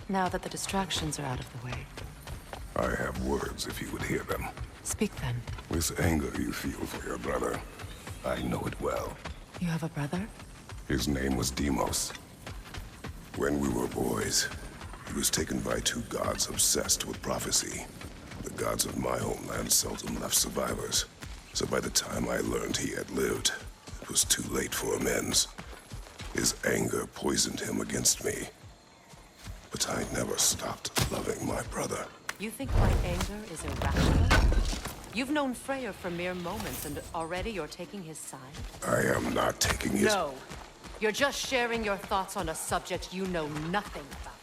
now that the distractions are out of the way. I have words if you would hear them. Speak then. This anger you feel for your brother, I know it well. You have a brother? His name was Deimos. When we were boys, he was taken by two gods obsessed with prophecy. The gods of my homeland seldom left survivors. So by the time I learned he had lived, it was too late for amends. His anger poisoned him against me. But I never stopped loving my brother. You think my anger is irrational? You've known Freyr for mere moments, and already you're taking his side? I am not taking his... No. You're just sharing your thoughts on a subject you know nothing about.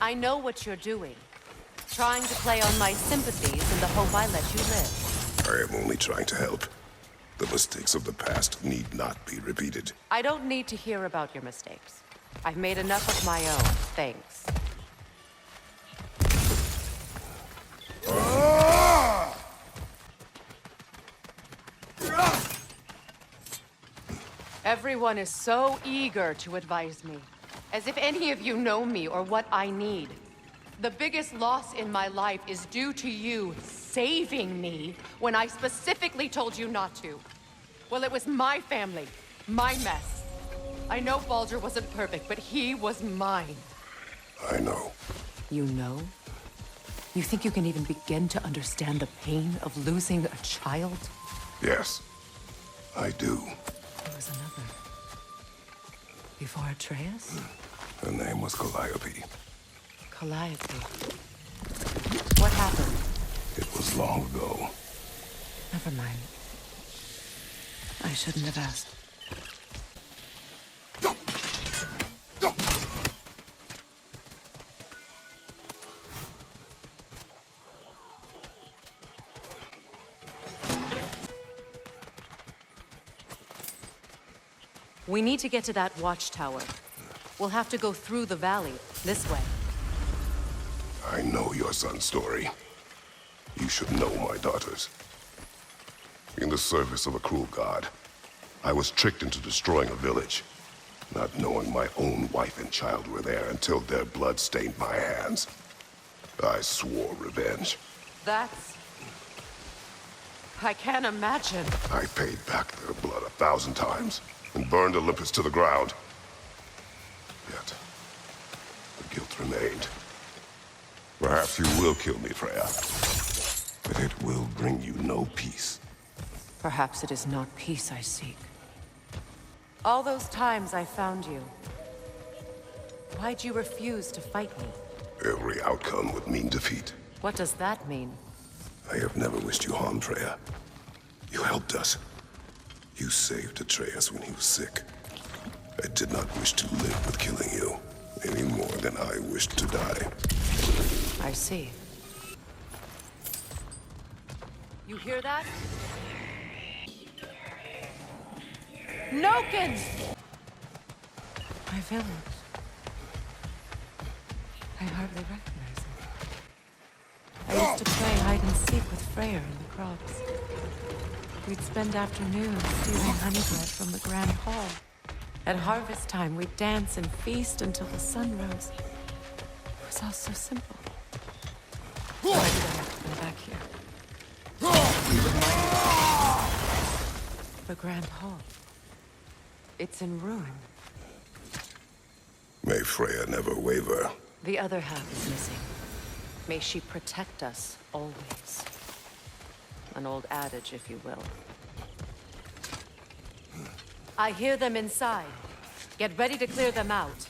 I know what you're doing. Trying to play on my sympathies in the hope I let you live. I am only trying to help. The mistakes of the past need not be repeated. I don't need to hear about your mistakes. I've made enough of my own, thanks. Everyone is so eager to advise me. As if any of you know me or what I need. The biggest loss in my life is due to you saving me when I specifically told you not to. Well, it was my family, my mess. I know Baldur wasn't perfect, but he was mine. I know. You know? You think you can even begin to understand the pain of losing a child? Yes, I do. There was another. Before Atreus? Her name was Calliope. Calliope. What happened? It was long ago. Never mind. I shouldn't have asked. We need to get to that watchtower. We'll have to go through the valley, this way. I know your son's story. You should know my daughter's. In the service of a cruel god, I was tricked into destroying a village, not knowing my own wife and child were there until their blood stained my hands. I swore revenge. That's... I can't imagine. I paid back their blood 1,000 times and burned Olympus to the ground. Yet, the guilt remained. Perhaps you will kill me, Freya. But it will bring you no peace. Perhaps it is not peace I seek. All those times I found you, why'd you refuse to fight me? Every outcome would mean defeat. What does that mean? I have never wished you harm, Freya. You helped us. You saved Atreus when he was sick. I did not wish to live with killing you, any more than I wished to die. I see. You hear that? Noken! My village. I hardly recognize it. I used to play hide and seek with Freyr in the crops. We'd spend afternoons stealing honey bread from the Grand Hall. At harvest time, we'd dance and feast until the sun rose. It was all so simple. Why did I have to come back here? The Grand Hall. It's in ruin. May Freya never waver. The other half is missing. May she protect us, always. An old adage, if you will. I hear them inside. Get ready to clear them out.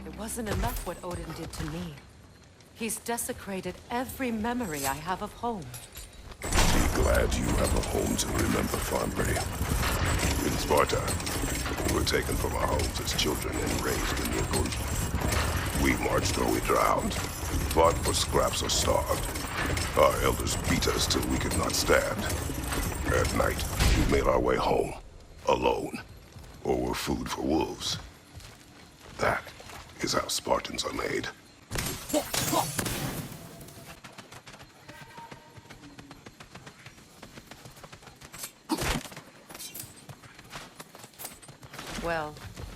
It wasn't enough what Odin did to me. He's desecrated every memory I have of home. Be glad you have a home to remember fondly. In Sparta, we were taken from our homes as children and raised in Nilgund. We marched or we drowned, fought for scraps or starved. Our elders beat us till we could not stand. At night, we made our way home, alone, or were food for wolves. That is how Spartans are made. Well,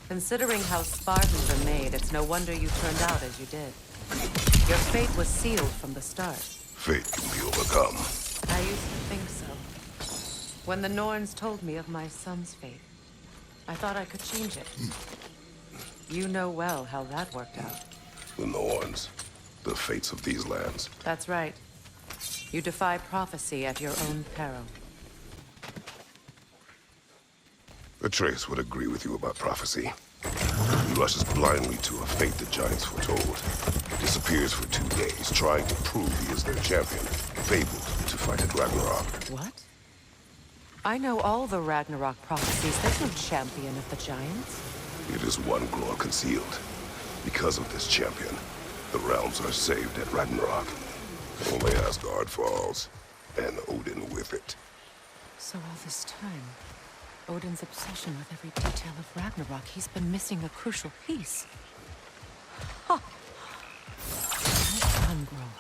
considering how Spartans are made, it's no wonder you turned out as you did. Your fate was sealed from the start. Fate can be overcome. I used to think so. When the Norns told me of my son's fate, I thought I could change it. You know well how that worked out. The Norns, the fates of these lands. That's right. You defy prophecy at your own peril. Atreus would agree with you about prophecy. He rushes blindly to a fate the giants foretold. Disappears for 2 days, trying to prove he is their champion. Fabled to fight at Ragnarok. What? I know all the Ragnarok prophecies. There's no champion of the giants. It is one glory concealed. Because of this champion, the realms are saved at Ragnarok. Only Asgard falls, and Odin with it. So all this time, Odin's obsession with every detail of Ragnarok, he's been missing a crucial piece. Huh. Well done, Groa.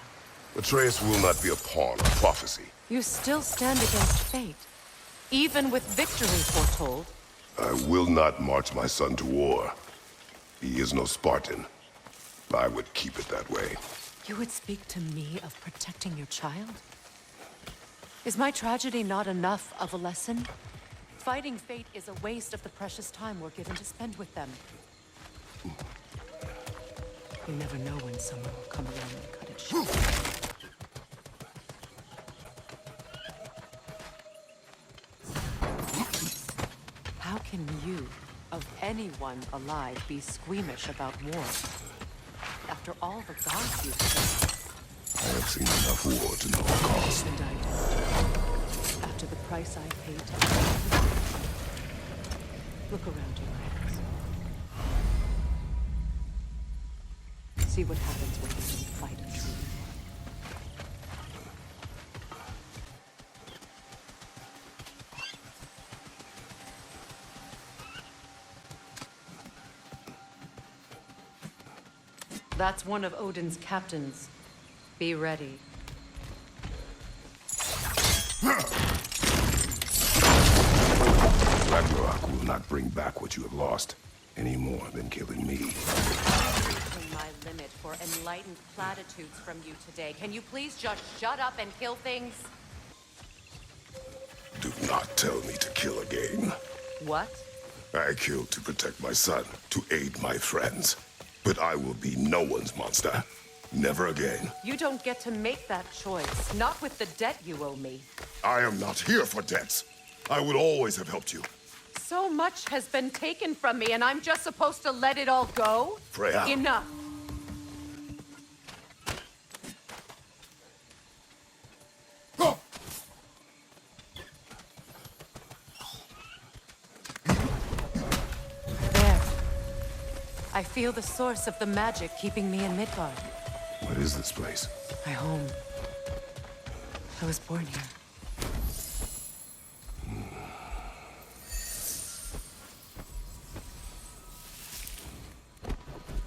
Atreus will not be a pawn of prophecy. You still stand against fate, even with victory foretold. I will not march my son to war. He is no Spartan. I would keep it that way. You would speak to me of protecting your child? Is my tragedy not enough of a lesson? Fighting fate is a waste of the precious time we're given to spend with them. You never know when someone will come along and cut it short. How can you, of anyone alive, be squeamish about war? After all the gods you've killed. I have seen enough war to know the cost. And I do. After the price I paid to look around you, friends. See what happens when you don't fight a truth. That's one of Odin's captains. Be ready. Ragnarok will not bring back what you have lost, any more than killing me. Reaching my limit for enlightened platitudes from you today. Can you please just shut up and kill things? Do not tell me to kill again. What? I killed to protect my son, to aid my friends. But I will be no one's monster. Never again. You don't get to make that choice. Not with the debt you owe me. I am not here for debts. I would always have helped you. So much has been taken from me, and I'm just supposed to let it all go? Freya. Enough. There. I feel the source of the magic keeping me in Midgard. What is this place? My home. I was born here.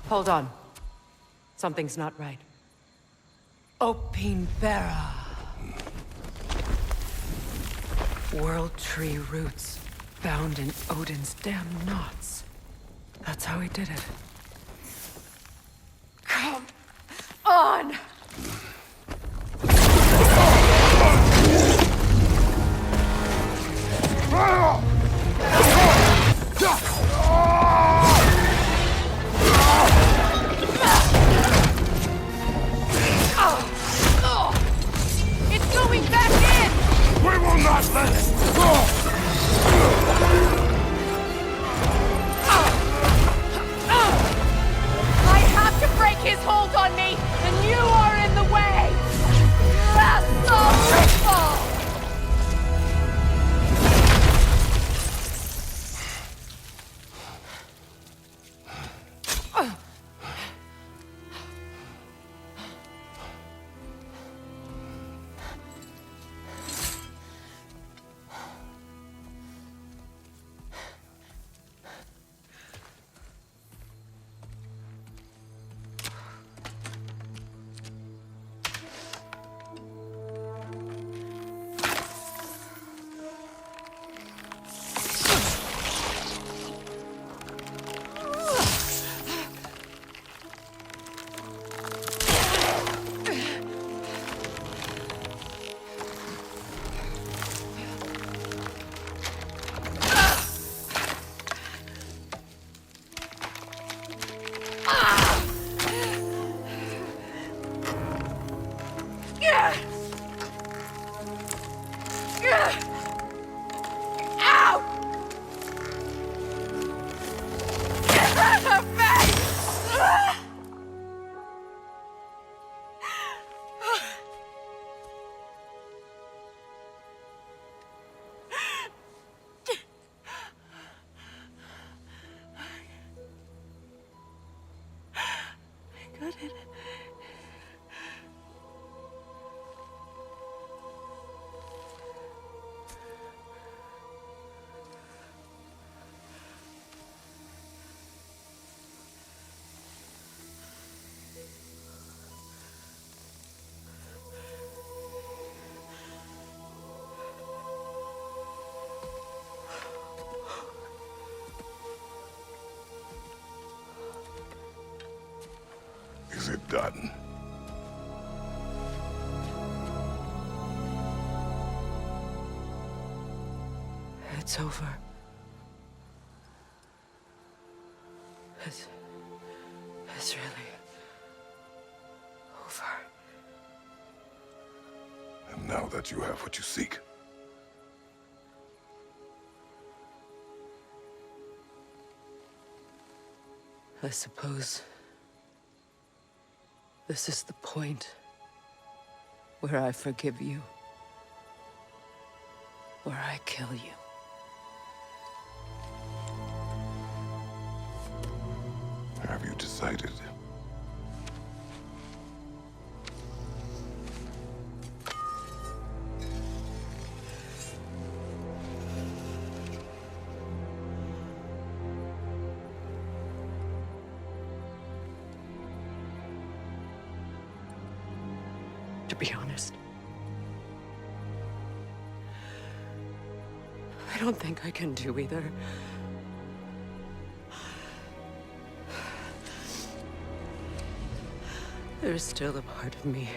Hold on. Something's not right. Opinbera. World tree roots bound in Odin's damn knots. That's how he did it. Come on! It's going back in! We will not let it go! I have to break his hold on me, and you are in the way! That's so ritual! Is it done? It's over. It's really over. And now that you have what you seek, I suppose this is the point where I forgive you, where I kill you. have you decided? To be honest, I don't think I can do either. There's still a part of me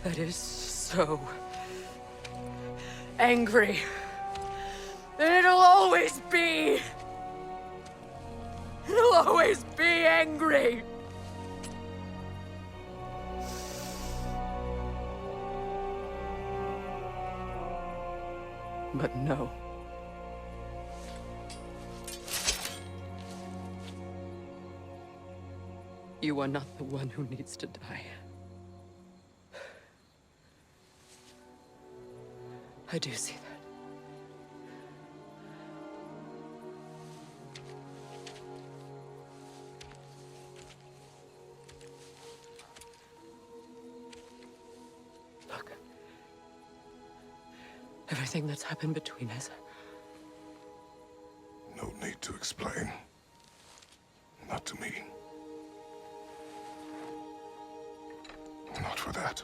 that is so angry. And it'll always be. It'll always be angry. But no. You are not the one who needs to die. I do see that. Look. Everything that's happened between us. No need to explain. Not to me. Not for that.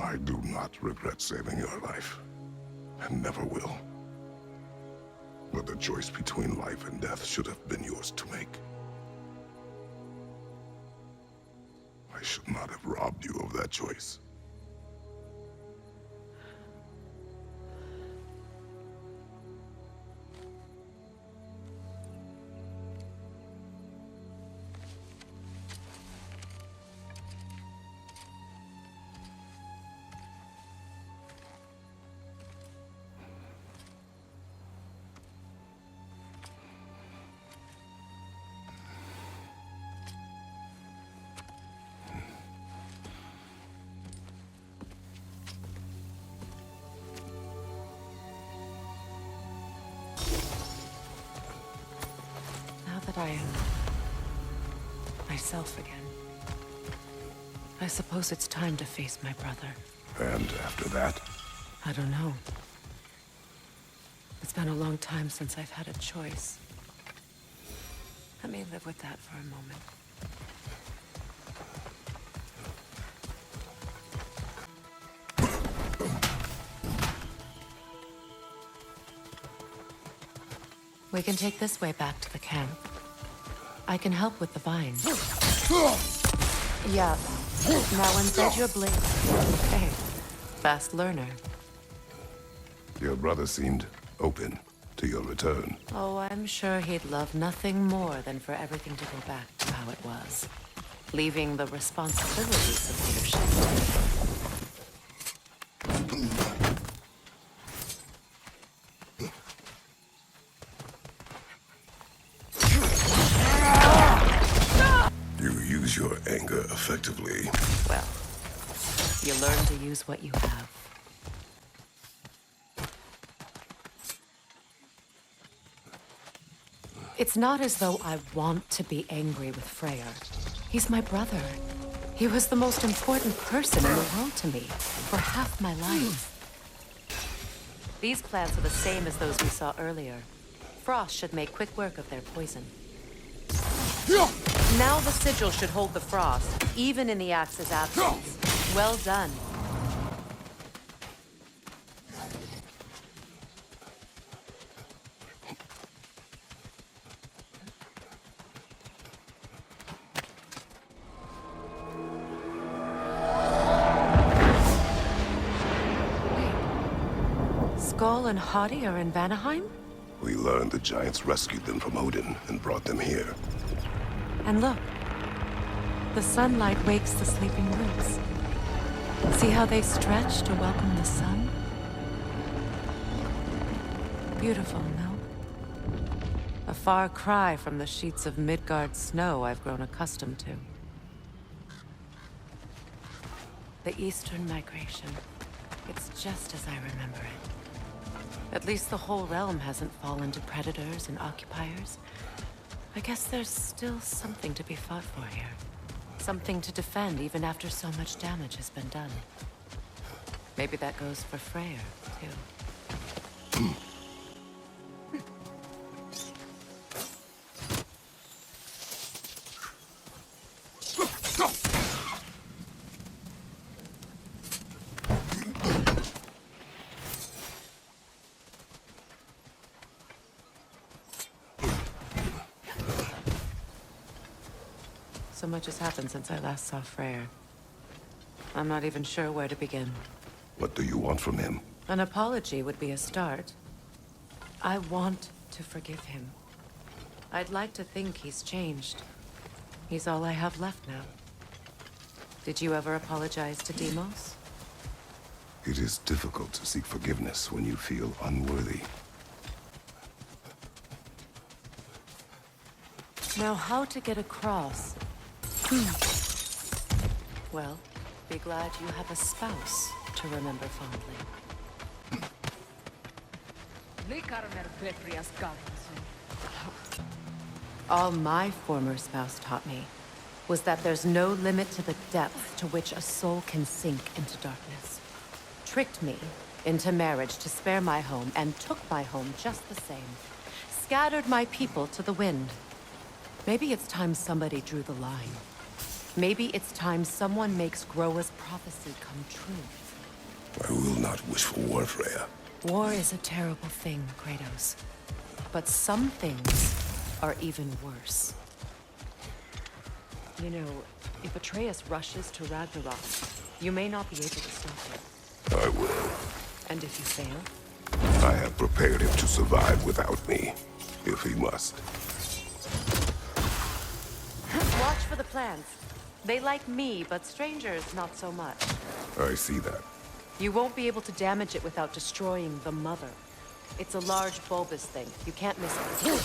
I do not regret saving your life, and never will. But the choice between life and death should have been yours to make. I should not have robbed you of that choice. That I am myself again. I suppose it's time to face my brother. And after that? I don't know. It's been a long time since I've had a choice. Let me live with that for a moment. We can take this way back to the camp. I can help with the vines. Yeah. Now unbed your blade. Hey, fast learner. Your brother seemed open to your return. Oh, I'm sure he'd love nothing more than for everything to go back to how it was. Leaving the responsibilities of leadership. Objectively, Well, you learn to use what you have. It's not as though I want to be angry with Freyr. He's my brother. He was the most important person in the world to me for half my life. These plants are the same as those we saw earlier. Frost should make quick work of their poison. Now the sigil should hold the frost, even in the axe's absence. Well done. Skull and Hati are in Vanaheim? we learned the giants rescued them from Odin and brought them here. And look, the sunlight wakes the sleeping roots. See how they stretch to welcome the sun? Beautiful, no? A far cry from the sheets of Midgard snow I've grown accustomed to. The Eastern Migration. It's just as I remember it. At least the whole realm hasn't fallen to predators and occupiers. I guess there's still something to be fought for here. Something to defend even after so much damage has been done. Maybe that goes for Freyr, too. So much has happened since I last saw Freyr. I'm not even sure where to begin. What do you want from him? An apology would be a start. I want to forgive him. I'd like to think he's changed. He's all I have left now. Did you ever apologize to Deimos? It is difficult to seek forgiveness when you feel unworthy. Now, how to get across? Well, be glad you have a spouse to remember fondly. All my former spouse taught me was that there's no limit to the depth to which a soul can sink into darkness. Tricked me into marriage to spare my home and took my home just the same. Scattered my people to the wind. Maybe it's time somebody drew the line. Maybe it's time someone makes Groa's prophecy come true. I will not wish for war, Freya. War is a terrible thing, Kratos. But some things are even worse. You know, if Atreus rushes to Ragnarok, you may not be able to stop him. I will. And if you fail? I have prepared him to survive without me, if he must. Watch for the plants. They like me, but strangers not so much. I see that. You won't be able to damage it without destroying the mother. It's a large bulbous thing. You can't miss it.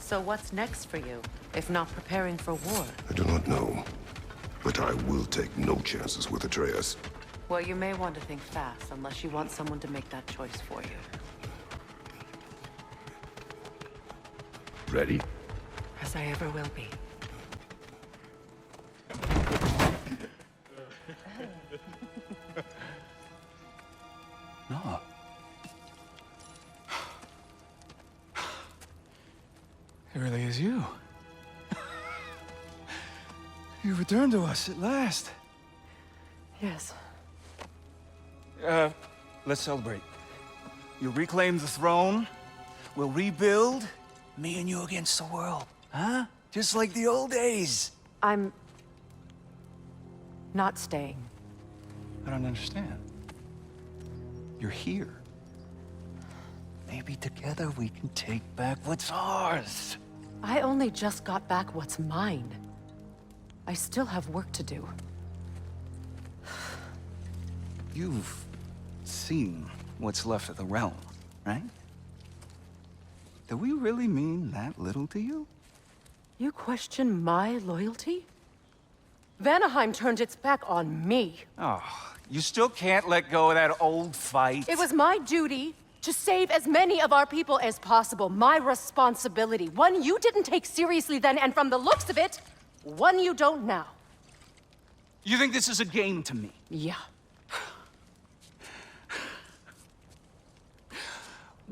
So what's next for you, if not preparing for war? I do not know, but I will take no chances with Atreus. Well, you may want to think fast, unless you want someone to make that choice for you. Ready? As I ever will be. No. It really is you. You returned to us at last. Yes. Let's celebrate. You'll reclaim the throne. We'll rebuild. Me and you against the world. Huh? Just like the old days. I'm... not staying. I don't understand. You're here. Maybe together we can take back what's ours. I only just got back what's mine. I still have work to do. You've seen what's left of the realm, right? Do we really mean that little to you? You question my loyalty? Vanaheim turned its back on me. Oh, you still can't let go of that old fight? It was my duty to save as many of our people as possible. My responsibility. One you didn't take seriously then, and from the looks of it, one you don't now. You think this is a game to me? Yeah.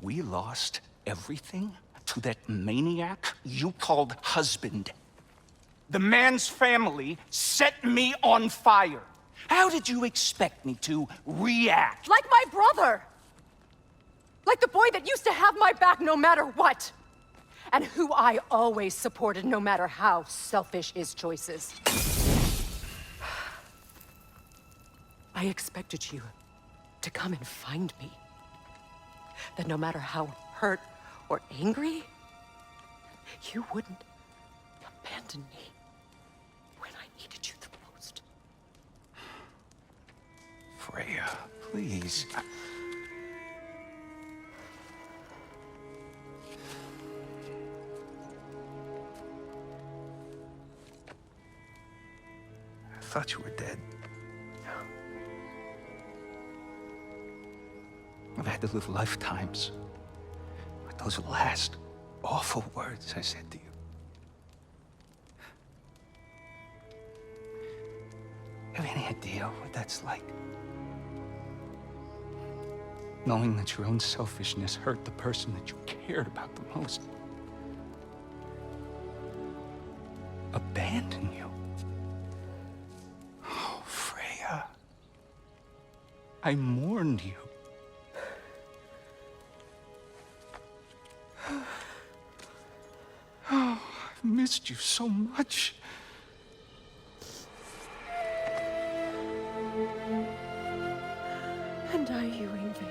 We lost everything to that maniac you called husband. The man's family set me on fire. How did you expect me to react? Like my brother! Like the boy that used to have my back no matter what! And who I always supported no matter how selfish his choices. I expected you to come and find me. That no matter how hurt or angry, you wouldn't abandon me when I needed you the most. Freya, please. I thought you were dead. I've had to live lifetimes with those last awful words I said to you. Have any idea what that's like? Knowing that your own selfishness hurt the person that you cared about the most. Abandon you. Oh, Freya. I mourned you. Oh, I've missed you so much. And I you, Ingvi.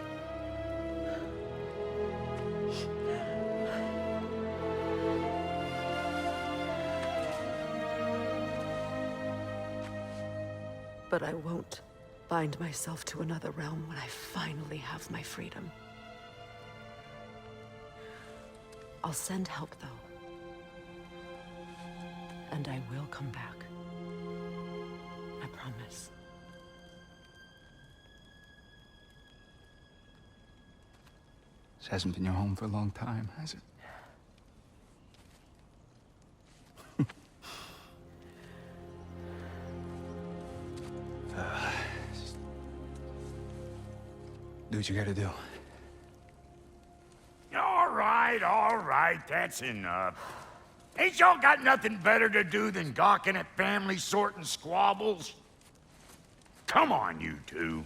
But I won't bind myself to another realm when I finally have my freedom. I'll send help, though. And I will come back. I promise. This hasn't been your home for a long time, has it? Do what you gotta do. All right, that's enough. Ain't y'all got nothing better to do than gawking at family sorting squabbles? Come on, you two.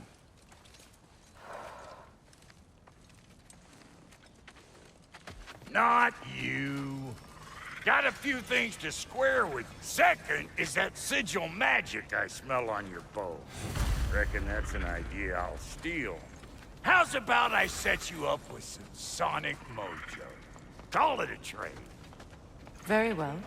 Not you. Got a few things to square with you. Second is that sigil magic I smell on your bow. Reckon that's an idea I'll steal. How's about I set you up with some sonic mojo? Call it a trade. Very well.